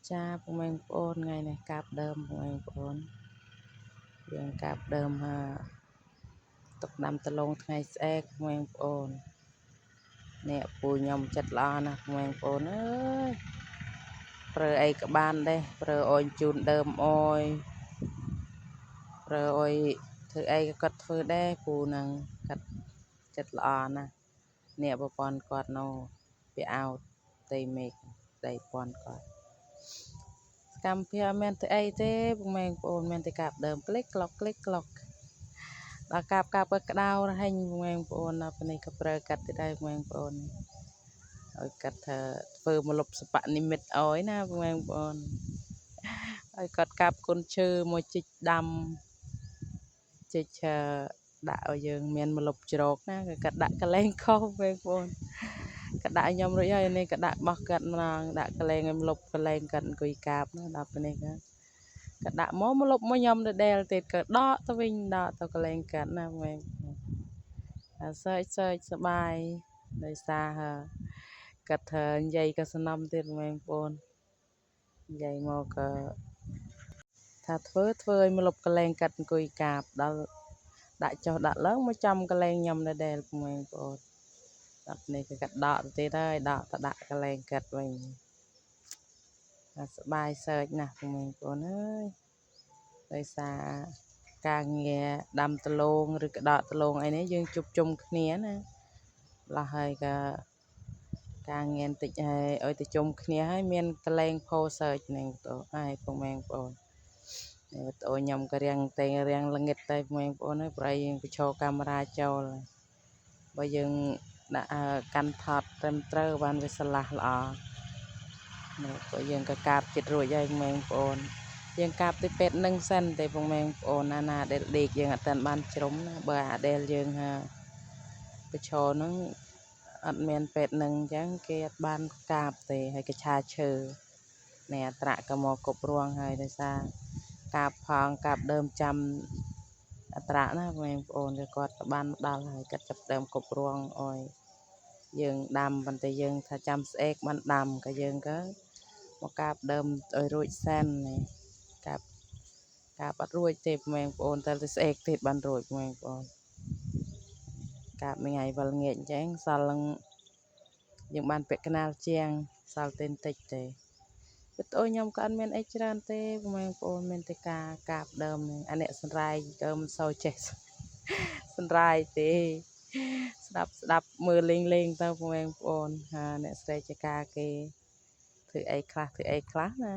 cha của mình ôn ngày này cạp đơm của mình ônយើងកាប់ដើមទុកដាំដលងថ្ងៃស្អែកcủa mình ôn អ្នកពូខ្ញុំចិត្តល្អណាស់của mình ônអើយប្រើអីក៏បានដែរប្រើអុយជូនដើមអុយប្រើអុយធ្វើអីក៏គាត់ធ្វើដែរពូនឹងគាត់ចិត្តល្អណាស់អ្នកប្រព័ន្ធគាត់នៅវាអោតផ្ទៃមេឃផ្ទៃព័ន្ធគាត់កម្មភាពអត់មានធ្វើអីទេពុកម៉ែបងប្អូនមានតែកាប់ដើមក្លេកក្លុកដល់កាប់ក៏ក្តៅរហែងពុកម៉ែបងប្អូនដល់ពេលនេះក៏ប្រើកាត់ទៅដែរពុកម៉ែបងប្អូនឲ្យកាត់ធ្វើមកលុបសបនិមិត្តឲ្យណាពុកម៉ែបងប្អូនឲ្យគាត់កាប់គុនឈើមកជីកដាំជីកដាក់ឲ្យយើងមានមកលុបជ្រកណាក៏កាត់ដាក់កលែងខុសបងប្អូនក៏ដាក់ខ្ញុំរួចហើយនេះក៏ដាក់បោះកាត់ម្ដងដាក់កលែងឲ្យលុបកលែងកាត់អង្គុយកាបណាដល់ពេលនេះក៏ដាក់មកលុបមកខ្ញុំដដែលទៀតក៏ដកទៅវិញដកទៅកលែងកាត់ណាបងសើចសบายដោយសារកាត់និយាយក៏សំណុំទៀតបងប្អូននិយាយមកក៏ថាធ្វើឲ្យមកលុបកលែងកាត់អង្គុយកាបដល់ដាក់ចុះដាក់ឡើងមកចំកលែងខ្ញុំដដែលបងប្អូនដល់នេះក៏កាត់ដកទៅទៀតហើយដកទៅដាក់កលែងកាត់វិញសบายសើចណាស់បងប្អូនអើយដោយសារការងារដាំដលងឬក៏ដកដលងអីនេះយើងជួបជុំគ្នាណាឡោះហើយក៏ការងារតិចហើយឲ្យទៅជុំគ្នាហើយមានកលែងផោសើចនឹងទៅហើយបងប្អូននេះតើខ្ញុំក៏រៀងល្ងិតតែបងប្អូនហើយប្រហែលយើងបញ្ឈរកាមេរ៉ាចូលបើយើងដាក់កាន់ថតត្រឹមត្រូវបានវាឆ្លាស់ល្អនេះក៏យើងក៏កាប់ចិត្តរួចហើយបងប្អូនយើងកាប់ទៅពេទ្យនឹងសិនតែបងប្អូនណាដែលដេកយើងអត់ទាន់បានជ្រុំណាបើអាដែលយើងបញ្ឈរហ្នឹងអត់មានពេទ្យនឹងអញ្ចឹងគេអត់បានកាប់ទេហើយកឆាឈើនេះអត្រាក៏មកគប់រួងហើយដោយសារកាប់ផងកាប់ដើមចាំអត្រាណាបងប្អូនគឺគាត់ក៏បានដល់ហើយគាត់ចាប់ដើមគប់រួងអុយយើងដាំប៉ុន្តែយើងថាចាំស្អែកបានដាំក៏យើងក៏មកកាប់ដើមឲ្យរួចសិននេះកាប់អត់រួចទេបងប្អូនតែស្អែកទៀតបានរួចបងប្អូនកាប់មួយថ្ងៃវល់ងាកអញ្ចឹងសល់នឹងយើងបានពាក់កណាលជាងសល់តែបន្តិចទេពីតូខ្ញុំក៏អត់មានអីច្រើនទេបងប្អូនមានតែការកាប់ដើមអាអ្នកសរាយក៏មិនសូវចេះសរាយទេស្ដាប់មើលលេងទៅបងប្អូនអ្នកស្រីចកាគេធ្វើអីខ្លះណា